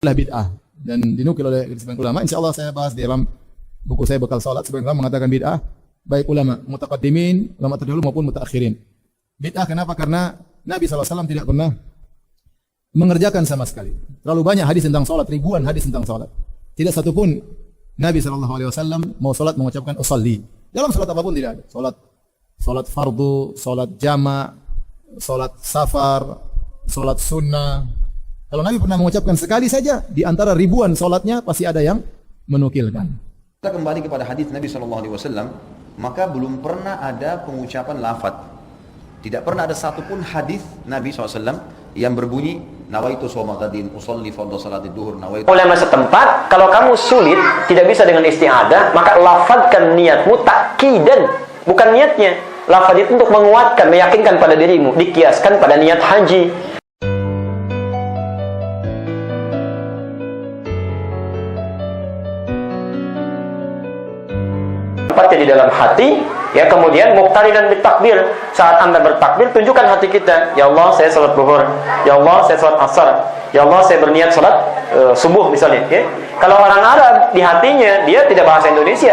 adalah bid'ah dan dinukil oleh sebagian ulama. Insyaallah saya bahas di dalam buku saya Bekal Salat. Sebagian ulama mengatakan bid'ah, baik ulama mutaqaddimin, ulama terdahulu maupun mutaakhirin. Bid'ah kenapa? Karena Nabi SAW tidak pernah mengerjakan sama sekali. Terlalu banyak hadis tentang salat, ribuan hadis tentang salat. Tidak satu pun Nabi SAW mau salat mengucapkan usalli. Dalam salat apapun tidak ada. Salat fardu, salat jama', salat safar, salat sunnah. Kalau Nabi pernah mengucapkan sekali saja, di antara ribuan salatnya pasti ada yang menukilkan. Kita kembali kepada hadis Nabi SAW, maka belum pernah ada pengucapan lafaz. Tidak pernah ada satupun hadis Nabi SAW yang berbunyi nawaitu shoma ghadin usolli fardhu salatid duhur nawaitu. Ulama setempat, kalau kamu sulit tidak bisa dengan isti'adah, maka lafadzkan niatmu takidan, bukan niatnya. Lafaz itu untuk menguatkan, meyakinkan pada dirimu, dikiaskan pada niat haji. Tempatnya di dalam hati, ya, kemudian muqtarinan bitakbir. Saat Anda bertakbir, tunjukkan hati kita, ya Allah saya salat zuhur, ya Allah saya salat asar, ya Allah saya berniat salat subuh misalnya, ya. Kalau orang Arab di hatinya dia tidak bahasa Indonesia,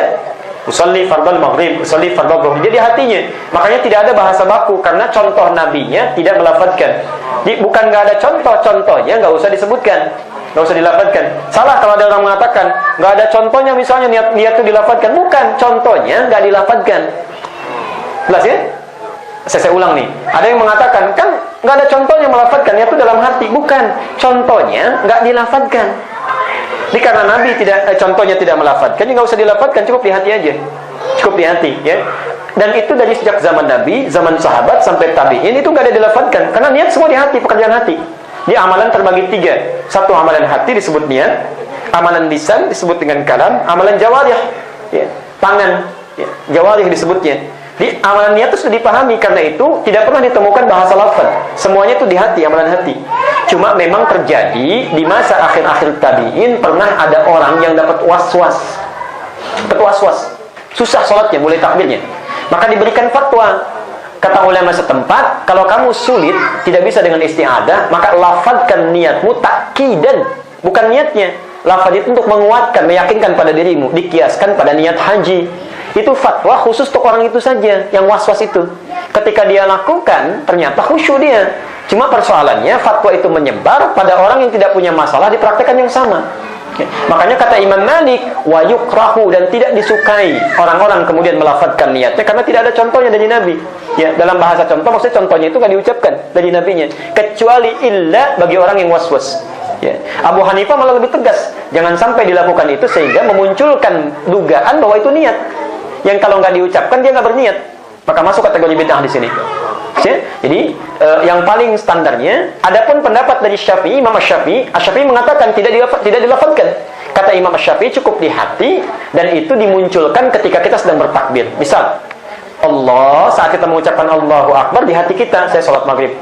usolli fardhal maghrib, usolli fardhal zuhur, jadi hatinya. Makanya tidak ada bahasa baku karena contoh nabinya tidak melafadzkan. Bukan nggak ada contohnya nggak usah disebutkan. Nggak usah dilafadzkan. Salah kalau ada orang mengatakan nggak ada contohnya, misalnya niat itu dilafadzkan. Bukan, contohnya nggak dilafadzkan. Jelas ya? Saya ulang nih. Ada yang mengatakan kan nggak ada contohnya melafadzkan, niat itu dalam hati. Bukan, contohnya nggak dilafadzkan. Jadi karena Nabi contohnya tidak melafadzkan, nggak usah dilafadzkan, cukup di hati aja. Cukup di hati, ya. Dan itu dari sejak zaman Nabi, zaman sahabat sampai tabi'in itu nggak ada dilafadzkan. Karena niat semua di hati, pekerjaan hati. Di amalan terbagi 3. Satu amalan hati disebut niat, amalan lisan disebut dengan kalam, amalan jawarih, ya, tangan, ya, jawarih disebutnya. Di amalan niat itu sudah dipahami, karena itu tidak pernah ditemukan bahasa lafaz. Semuanya itu di hati, amalan hati. Cuma memang terjadi di masa akhir-akhir tabi'in pernah ada orang yang dapat was-was. Susah salatnya, mulai takbirnya. Maka diberikan fatwa. Kata ulama setempat, kalau kamu sulit, tidak bisa dengan isti'adah, maka lafadzkan niatmu takidan, bukan niatnya. Lafaz itu untuk menguatkan, meyakinkan pada dirimu, dikiaskan pada niat haji. Itu fatwa khusus untuk orang itu saja, yang was-was itu. Ketika dia lakukan, ternyata khusyuk dia. Cuma persoalannya, fatwa itu menyebar pada orang yang tidak punya masalah, dipraktekkan yang sama. Makanya kata Imam Malik, wa yukrahu, dan tidak disukai orang-orang kemudian melafadzkan niatnya karena tidak ada contohnya dari Nabi. Ya, dalam bahasa contoh maksudnya contohnya itu nggak diucapkan dari nabinya, kecuali illa bagi orang yang was-was. Ya. Abu Hanifah malah lebih tegas, jangan sampai dilakukan itu sehingga memunculkan dugaan bahwa itu niat. Yang kalau nggak diucapkan dia nggak berniat, maka masuk kategori bid'ah di sini. Ya? Jadi yang paling standarnya, adapun pendapat dari Syafi'i, Imam Syafi'i mengatakan tidak dilafadzkan. Kata Imam Syafi'i cukup di hati, dan itu dimunculkan ketika kita sedang bertakbir. Misal Allah, saat kita mengucapkan Allahu Akbar, di hati kita, saya sholat maghrib,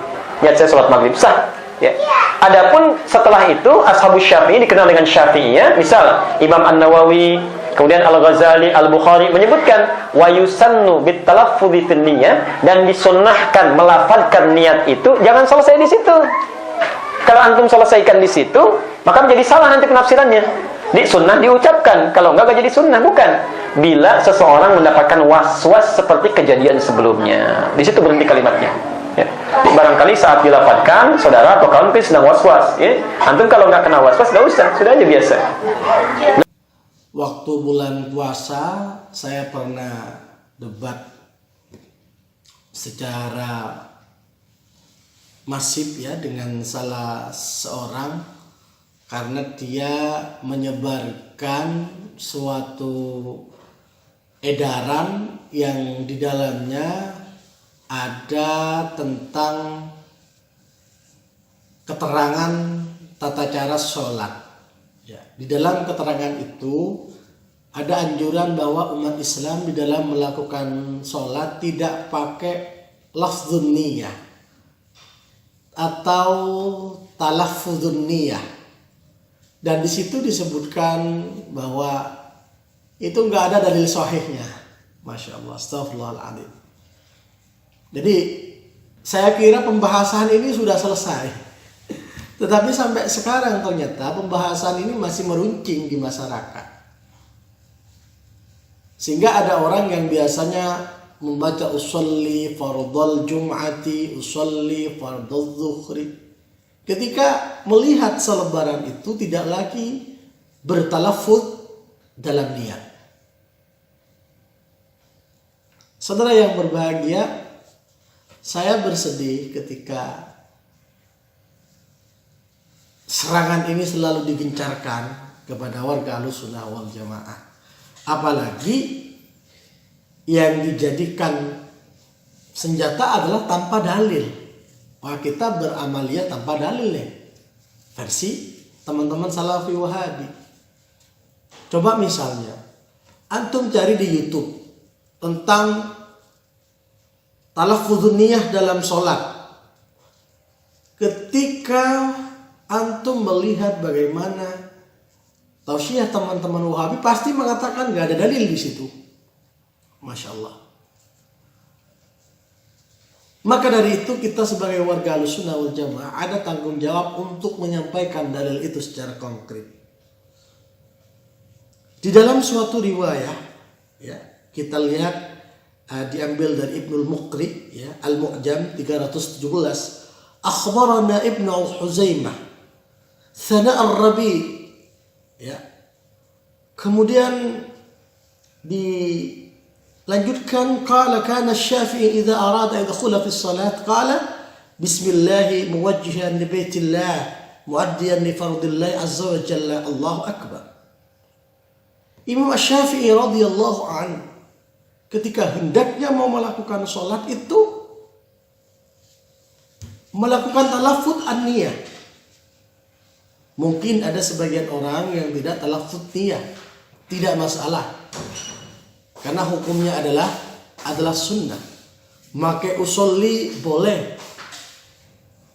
niat saya sholat maghrib, sah. Ya. Adapun setelah itu, Ashabus Syafi'i dikenal dengan Syafi'iyah. Misal Imam An-Nawawi, kemudian Al-Ghazali, Al-Bukhari menyebutkan wa yusannu bitalaffudzi fil niyyah, dan disunnahkan melafadzkan niat itu jangan selesai di situ. Kalau antum selesaikan di situ, maka menjadi salah nanti penafsirannya. Di sunnah diucapkan, kalau enggak jadi sunnah, bukan. Bila seseorang mendapatkan was-was seperti kejadian sebelumnya, di situ berhenti kalimatnya. Ya. Barangkali saat dilafadzkan, saudara atau kawan sedang was-was, ya. Antum kalau enggak kena was-was, enggak usah, sudah aja biasa. Waktu bulan puasa saya pernah debat secara masif ya dengan salah seorang, karena dia menyebarkan suatu edaran yang di dalamnya ada tentang keterangan tata cara sholat. Ya, di dalam keterangan itu ada anjuran bahwa umat Islam di dalam melakukan sholat tidak pakai lafzun niyah atau talaffuzun niyah, dan di situ disebutkan bahwa itu nggak ada dalil sahihnya. Masya Allah, astagfirullahaladzim. Jadi saya kira pembahasan ini sudah selesai. Tetapi sampai sekarang ternyata pembahasan ini masih meruncing di masyarakat. Sehingga ada orang yang biasanya membaca usolli fardhal jum'ati, usolli fardhal zuhri. Ketika melihat selebaran itu tidak lagi bertalafuz dalam niat. Saudara yang berbahagia, saya bersedih ketika serangan ini selalu digencarkan kepada warga Ahlussunnah wal Jamaah. Apalagi yang dijadikan senjata adalah tanpa dalil. Wah, kita beramalia tanpa dalil ya. Versi teman-teman Salafi Wahabi. Coba misalnya antum cari di YouTube tentang talaffuzun niyah dalam sholat. Ketika antum melihat bagaimana tausiah teman-teman Wahabi, pasti mengatakan nggak ada dalil di situ. Masya Allah. Maka dari itu kita sebagai warga Ahlussunnah wal Jamaah ada tanggung jawab untuk menyampaikan dalil itu secara konkret. Di dalam suatu riwayah, ya, kita lihat diambil dari Ibnul Muqri, ya, Al-Mu'jam 317. Akhbarana Ibnu Huzaimah, Thana ar-Rabi. Ya. Kemudian dilanjutkan, qala kana Asy-Syafi'i idza arada yadkhula fi shalat qala bismillah muwajjihan li baitillah muaddiyan li fardillah azza wa jalla, Allahu akbar. Imam Asy-Syafi'i radhiyallahu an ketika hendaknya mau melakukan salat itu melakukan talaffuz an-niyah. Mungkin ada sebagian orang yang tidak talaffuz niyah, tidak masalah, karena hukumnya adalah sunnah. Maka usolli boleh,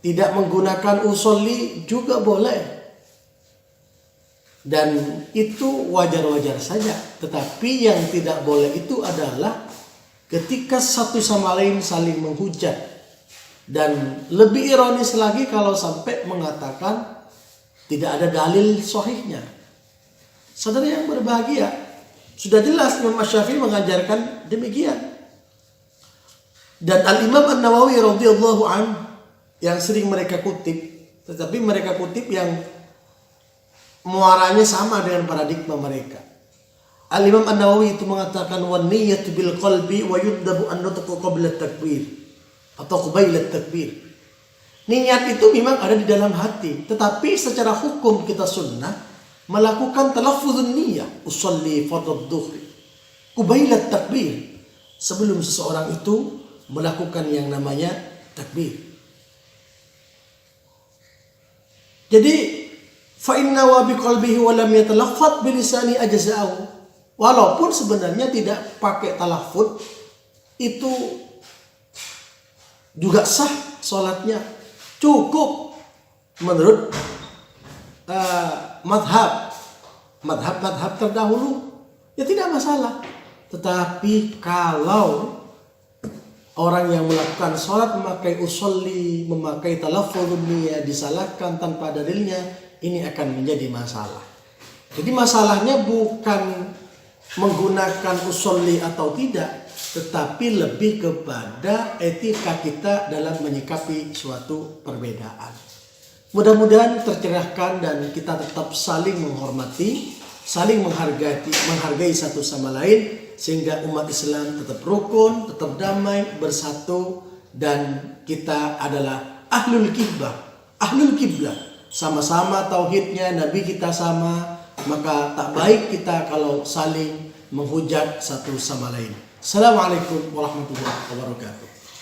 tidak menggunakan usolli juga boleh, dan itu wajar-wajar saja. Tetapi yang tidak boleh itu adalah ketika satu sama lain saling menghujat, dan lebih ironis lagi kalau sampai mengatakan tidak ada dalil sahihnya. Saudara yang berbahagia, sudah jelas Imam Asy-Syafi'i mengajarkan demikian. Dan Al-Imam An-Nawawi radhiyallahu an yang sering mereka kutip, tetapi mereka kutip yang muaranya sama dengan paradigma mereka. Al-Imam An-Nawawi itu mengatakan wan niyyatu bil qalbi wa yuddabu an nutqu qabla takbir atau qabla takbir. Niat itu memang ada di dalam hati, tetapi secara hukum kita sunnah melakukan talaffuzun niyah, usolli fardhu dhuhri qabla takbir, sebelum seseorang itu melakukan yang namanya takbir. Jadi fa inna wa biqalbihi wa lam yatalaffaz bilisani ajza'u. Walaupun sebenarnya tidak pakai talaffuz itu juga sah salatnya. Cukup menurut madhab terdahulu, ya tidak masalah. Tetapi kalau orang yang melakukan sholat memakai usolli, memakai talaffuzun niyah disalahkan tanpa dalilnya, ini akan menjadi masalah. Jadi masalahnya bukan menggunakan usolli atau tidak, tetapi lebih kepada etika kita dalam menyikapi suatu perbedaan. Mudah-mudahan tercerahkan dan kita tetap saling menghormati, saling menghargai satu sama lain, sehingga umat Islam tetap rukun, tetap damai, bersatu, dan kita adalah ahlul kiblah. Sama-sama tauhidnya, Nabi kita sama, maka tak baik kita kalau saling menghujat satu sama lain. Assalamualaikum warahmatullahi wabarakatuh.